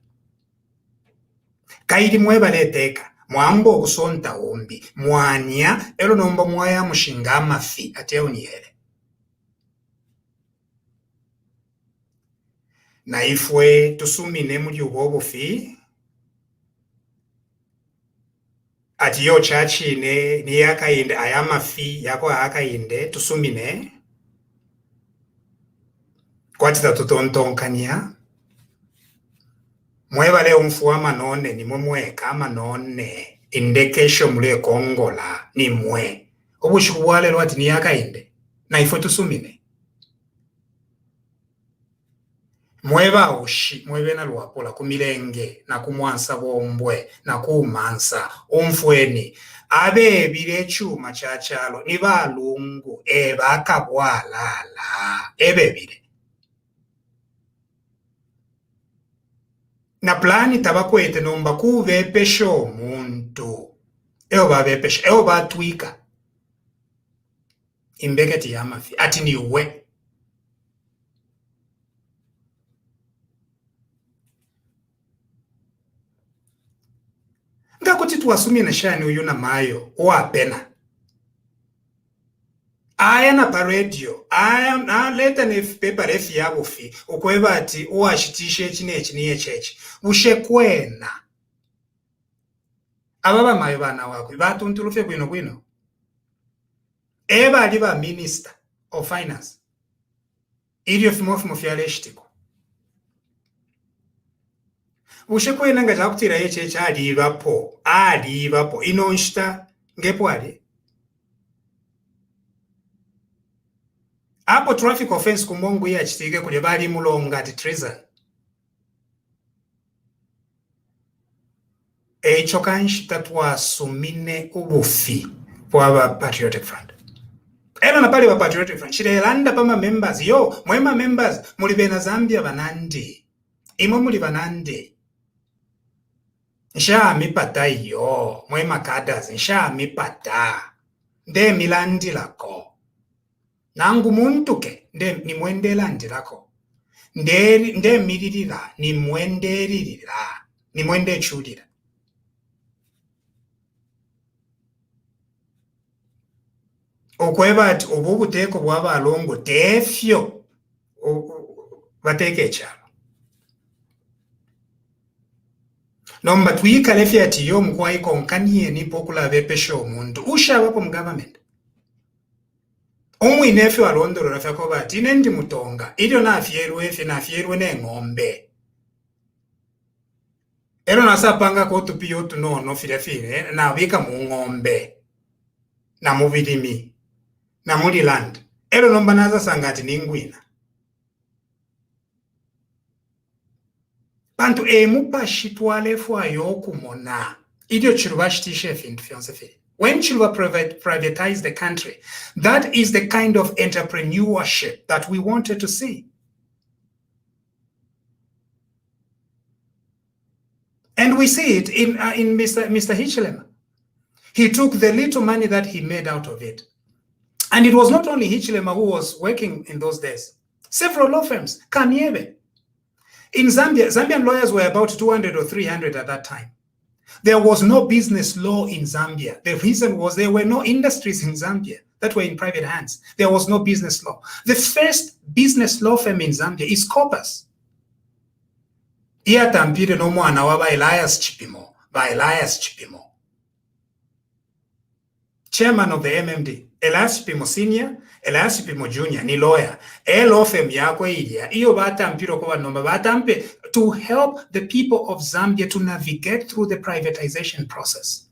kaidi mweba leteka mwambo kusonta ombi mwanya elo nomba mwaya mushinga amafi ate unyele na ifwe tusumine muli ubobufi ati yo chachine ni yakayinde ayamafi yako akayinde tusumine kwatita tutontonkania mwebale umfuwa manone ni mweka manone indekesho mule kongola ni mwe obushikuwale lwati ni yakayinde na ifwe tusumine mweba ushi mwebena lwapola kumilenge na kumwansa bombwe na kumansa umfweni abe bile chuma cha chalo ni balungu bakabwalala ebe bile na plani tabakwete nomba kuvepesha omuntu eo babepesha eo batwika imbeketi yamafi ati niwe ngakuti tuwasumina shani uyu na mayo wapena aya na paradio aya na leta ne paper refi yabo fi ukweba ati uashitishe chinechi niye chechi ushekwena ababa mayo bana wako batuntulufe kwino eba aliba minister of finance ili ofimofu fyaleshtiko ushekwena ngaja kutira yechechi alibapo inonshita ngepo ali apo traffic offense kumongu ya chitike kule bali mulonga ati treason echo kanshita twasumine ubufi bwa Patriotic Front ena na pali wa Patriotic Front shirelanda pama members yo mwema members muli bena Zambia banandi imwe muli banandi nsha mipata iyo mwema kadas nsha mipata nde milandi lako nangu muntu ke nde ni mwendela ndirako nde milirira ni mwenderirira nimwende echulira. Okweba ati obu obuteeko bw'abalongo tefyo bateeka ekyalo. Nomba tuyikale fye ati yo omukwai konkaniye nipo okulaba epesha omuntu ushabapo mu government. Omwine efyo alondolora fyako bati ine ndi mutonga ilyo nafyerwe efye nafyerwe n'eng'ombe. Ero nasapanga ko tupiyo tunono fire nabika mu ng'ombe na mu birimi na muri land. Ero nomba naza sanga ati ningwina. Bantu mupashitwale fwayo okumona ilyo chiro bashitisha efintu fyonse fye. When chiro privatize the country, that is the kind of entrepreneurship that we wanted to see. And we see it in Mr. Hichilema. He took the little money that he made out of it. And it was not only Hichilema who was working in those days. Several law firms, Kanyebe. In Zambia, Zambian lawyers were about 200 or 300 at that time. There was no business law in Zambia. The reason was there were no industries in Zambia that were in private hands. There was no business law. The first business law firm in Zambia is Corpus. Iyatampire n'omwana wa Elias Chipimo. Chairman of the MMD. Elias Chipimo Senior, Elias Chipimo Junior, ni lawyer. Law firm yako ilya, iyo batampire kuba nomba batampe to help the people of Zambia to navigate through the privatization process.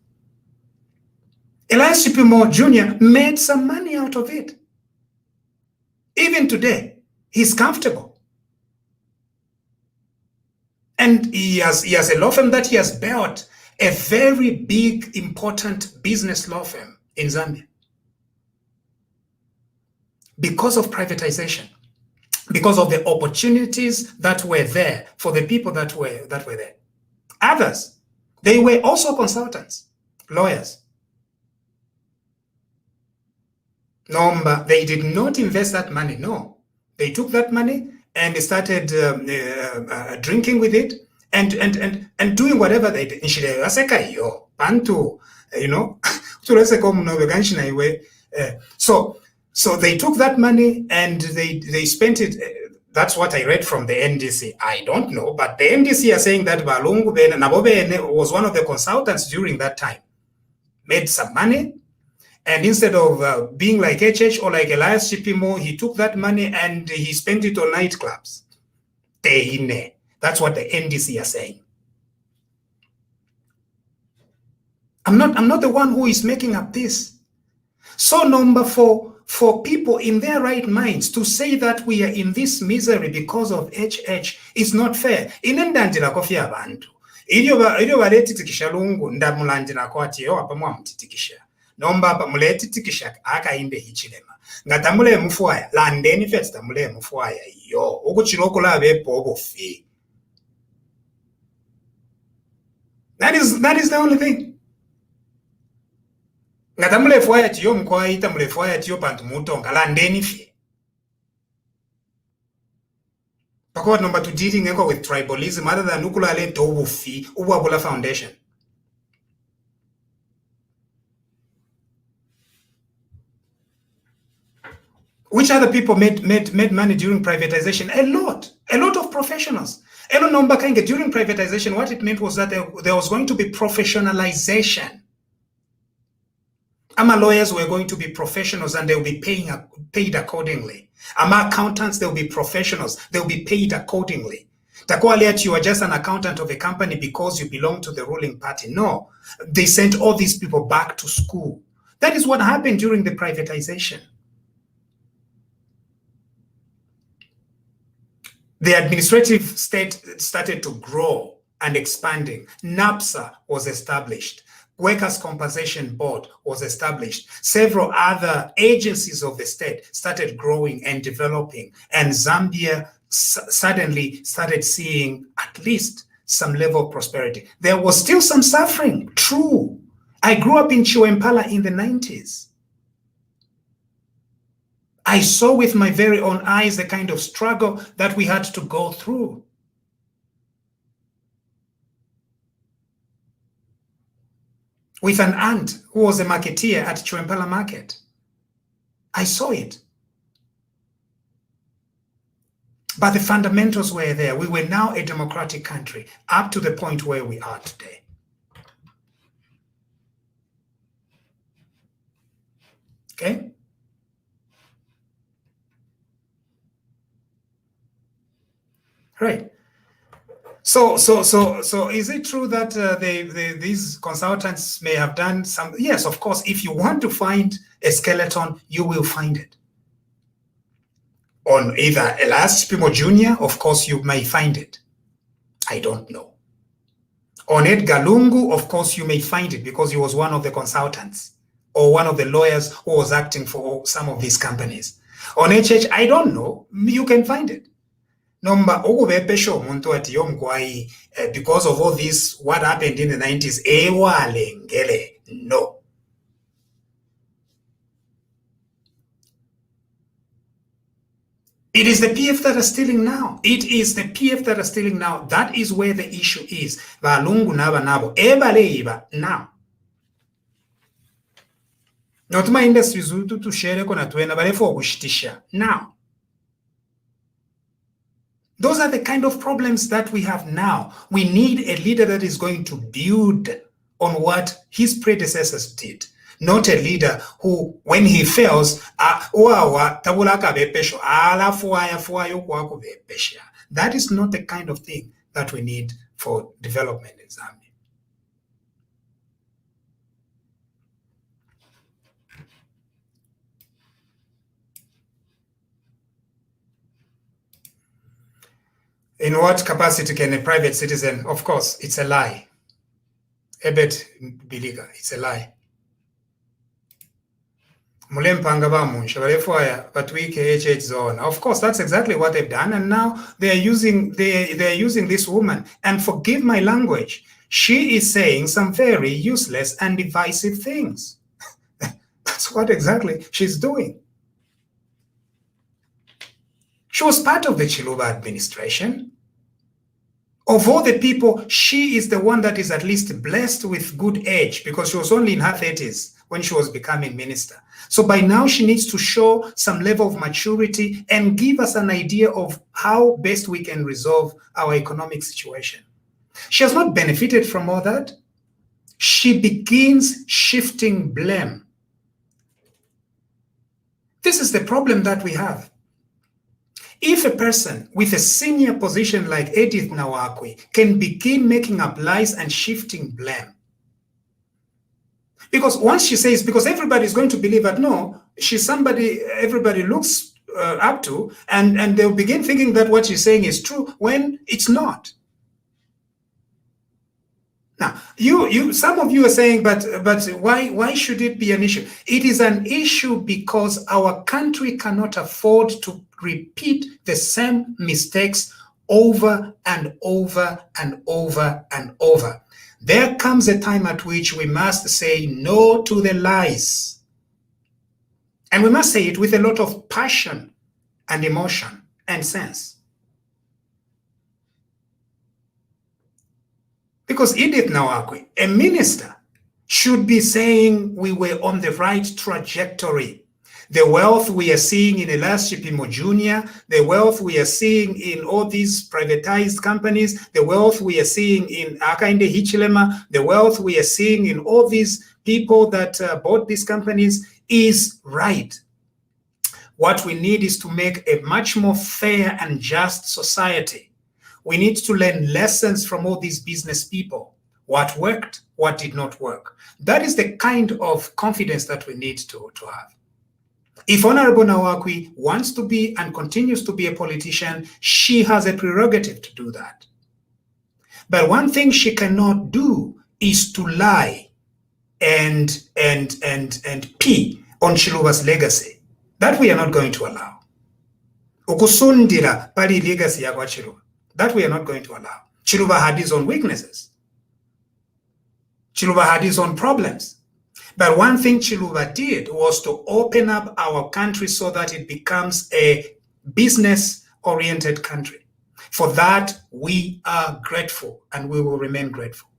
Elias Chipimo Junior made some money out of it. Even today, he's comfortable. And he has a law firm that he has built, a very big, important business law firm in Zambia. Because of privatization, because of the opportunities that were there for the people that were there. Others, they were also consultants, lawyers. No, they did not invest that money, no. They took that money and they started drinking with it and doing whatever they did. So they took that money and they spent it. That's what I read from the NDC. I don't know, but the NDC are saying that Balungu Nabobe was one of the consultants during that time, made some money. And instead of being like HH or like Elias Chipimo, he took that money and he spent it on nightclubs. That's what the NDC are saying. I'm not the one who is making up this. So number for people in their right minds to say that we are in this misery because of HH is not fair. Inendanjira kofi abantu. Ilyo baletitikisha lungu ndamulanjira ko ati yo apa mwamtitikisha. Nomba apa muletitikisha akainde Hichilema. Ngatamule mufwaya landeni fest tamule mufwaya yo ukuchiroko labe pobofi. That is the only thing. Ngatamule fwaya tiyo mkwaita mule fwaya tiyo pantu mutonga landeni fye. Pakwa nomba to dealing eko with tribalism other than ukula le tobu fi uwabula foundation. Which other people made money during privatization? A lot of professionals. Elo nomba kange during privatization, what it meant was that there was going to be professionalization. Ama lawyers were going to be professionals and they'll be paid accordingly. Ama accountants, they'll be professionals. They'll be paid accordingly. Takwaliat, you are just an accountant of a company because you belong to the ruling party. No, they sent all these people back to school. That is what happened during the privatization. The administrative state started to grow and expanding. NAPSA was established. Workers' Compensation Board was established. Several other agencies of the state started growing and developing. And Zambia suddenly started seeing at least some level of prosperity. There was still some suffering, true. I grew up in Chiwempala in the 90s. I saw with my very own eyes the kind of struggle that we had to go through. with an aunt who was a marketeer at Chwempala Market. I saw it. But the fundamentals were there. We were now a democratic country up to the point where we are today. Okay? Right. So is it true that these consultants may have done some? Yes, of course. If you want to find a skeleton, you will find it. On either Elias Chipimo Jr., of course, you may find it. I don't know. On Edgar Lungu, of course, you may find it because he was one of the consultants or one of the lawyers who was acting for some of these companies. On HH, I don't know. You can find it. Number because of all this, what happened in the 90s, no. It is the PF that are stealing now. It is the PF that are stealing now. That is where the issue is. Valungu naba nabo. Eba now. Not my industries to share kona tuena balefo kushitisha. Now. Those are the kind of problems that we have now. We need a leader that is going to build on what his predecessors did. Not a leader who, when he fails, that is not the kind of thing that we need for development in Zambia. In what capacity can a private citizen? Of course, it's a lie. Ebet Biliga, it's a lie. Of course, that's exactly what they've done, and now they're using this woman. And forgive my language, she is saying some very useless and divisive things. That's what exactly she's doing. She was part of the Chiluba administration. Of all the people, she is the one that is at least blessed with good age because she was only in her 30s when she was becoming minister. So by now she needs to show some level of maturity and give us an idea of how best we can resolve our economic situation. She has not benefited from all that. She begins shifting blame. This is the problem that we have. If a person with a senior position like Edith Nawakwi can begin making up lies and shifting blame, because once she says, because everybody is going to believe that, no, she's somebody everybody looks up to, and they'll begin thinking that what she's saying is true when it's not. Now, some of you are saying, but why should it be an issue? It is an issue because our country cannot afford to repeat the same mistakes over and over and over and over. There comes a time at which we must say no to the lies. And we must say it with a lot of passion and emotion and sense. Because Edith Nawakwi, a minister, should be saying we were on the right trajectory. The wealth we are seeing in Elias Chipimo Jr., the wealth we are seeing in all these privatized companies, the wealth we are seeing in Akainde Hichilema, the wealth we are seeing in all these people that bought these companies is right. What we need is to make a much more fair and just society. We need to learn lessons from all these business people. What worked, what did not work. That is the kind of confidence that we need to have. If Honorable Nawakwi wants to be and continues to be a politician, she has a prerogative to do that. But one thing she cannot do is to lie and pee on Chiluba's legacy. That we are not going to allow. Ukusundira pali legacy ya kwa Chiluba. That we are not going to allow. Chiluba had his own weaknesses. Chiluba had his own problems. But one thing Chiluba did was to open up our country so that it becomes a business-oriented country. For that, we are grateful and we will remain grateful.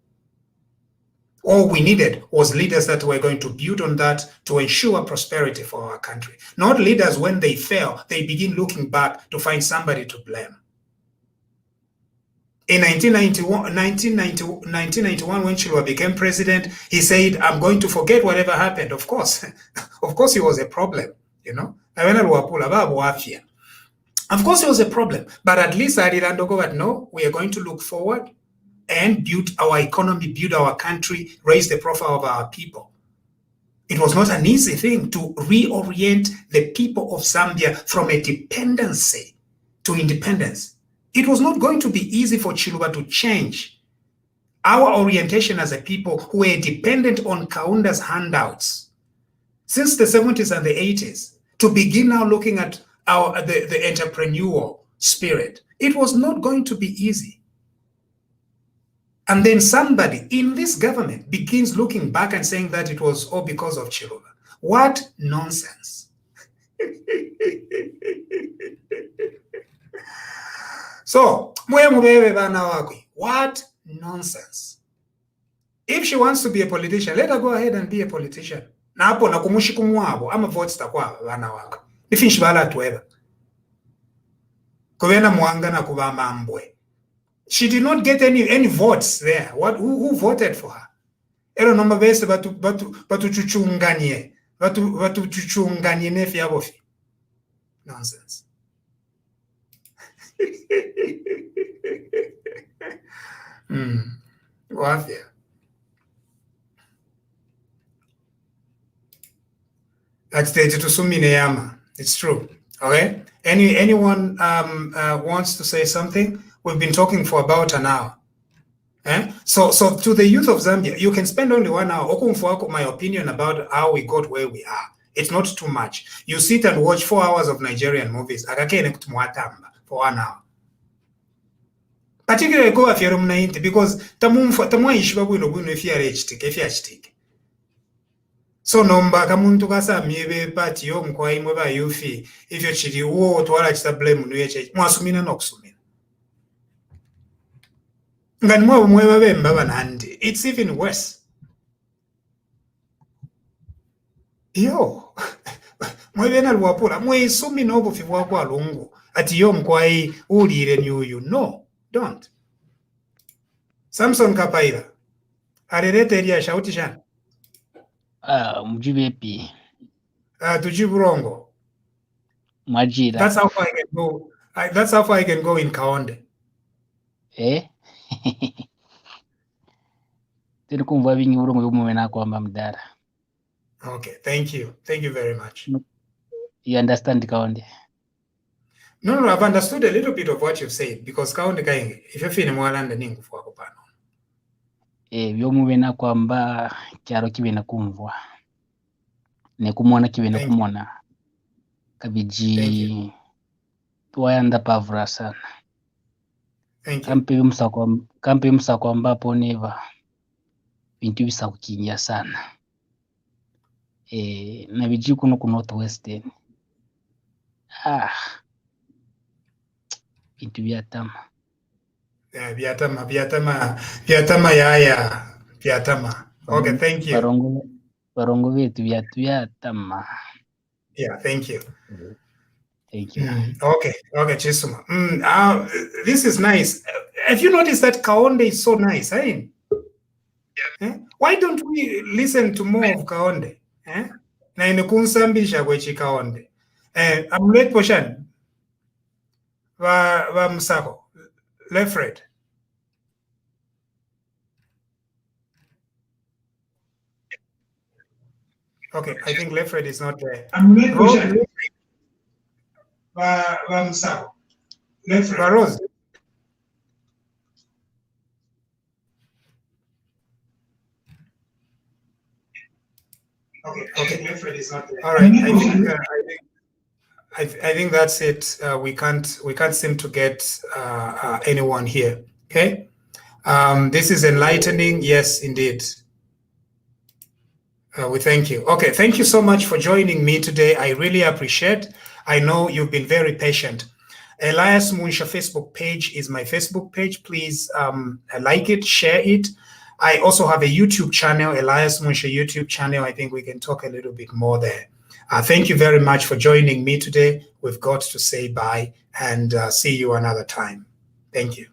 All we needed was leaders that were going to build on that to ensure prosperity for our country. Not leaders, when they fail, they begin looking back to find somebody to blame. In 1991, when Chilwa became president, he said, I'm going to forget whatever happened. Of course, of course, he was a problem, you know. Of course, it was a problem, but at least Arilandogo, no, we are going to look forward and build our economy, build our country, raise the profile of our people. It was not an easy thing to reorient the people of Zambia from a dependency to independence. It was not going to be easy for Chiluba to change our orientation as a people who were dependent on Kaunda's handouts since the 70s and the 80s to begin now looking at the entrepreneurial spirit. It was not going to be easy. And then somebody in this government begins looking back and saying that it was all because of Chiluba. What nonsense. So, what nonsense. If she wants to be a politician, let her go ahead and be a politician. I'm a vote stakwa vana wako. Ifinshi bala tuweba. Kuvena mwanga na kuvama ambwe. She did not get any votes there. Who voted for her? Ero nomba bese batu chuchunganye. Batu chuchunganye nefi yabofi. Nonsense. Wafia. That's the Tusumine Yama. It's true. Okay. Anyone wants to say something? We've been talking for about an hour. So to the youth of Zambia, you can spend only 1 hour. My opinion about how we got where we are. It's not too much. You sit and watch 4 hours of Nigerian movies. For 1 hour. Particularly go if you're because so nomba kamuntu kasa miebe pati yo mkwai mweba yufi if yo chiri uo tuwala chita blame nuyeche mwasumina nokusumina ngani mweba bemba nandi. It's even worse. Yo mwebe na luwapula mwisumi nobu fiwa kwa lungu ati yo mkwai ulire nyuyu. No, don't. Samson Kapaira arerete eria shauti shana Mujibepi. Tujiburongo. Majira. That's how far I can go. That's how far I can go in Kaonde. Okay, thank you. Thank you very much. You understand Kaonde? No, I've understood a little bit of what you've said because Kaonde if you're feeling more than the ningu for Kopano. Byomubena kwamba kyaro kibena kumvwa nekumona kibena kumona kabiji twayanda pavura sana. Thank you. Kampe msa kwamba poneva bintu bisa kukinya sana na biji kuno ku northwestern bintu byatama. Yeah, Viatama. Okay, thank you. Barongo vetu Viatama. Yeah, thank you. Thank you. Okay, Chisuma. This is nice. Have you noticed that Kaonde is so nice, eh? Yeah. Why don't we listen to more of Kaonde? Na inukunsambisha kwechi Kaonde. I'm late poshan. Va Musako. Lefred. Okay, I think Lefred is not there. Rose. Okay, Lefred is not there. All right, I think that's it. We can't seem to get anyone here. Okay, this is enlightening. Yes, indeed. We thank you. Okay, thank you so much for joining me today. I really appreciate. I know you've been very patient. Elias Munsha Facebook page is my Facebook page. Please like it, share it. I also have a YouTube channel, Elias Munshe YouTube channel. I think we can talk a little bit more there. Thank you very much for joining me today. We've got to say bye and see you another time. Thank you.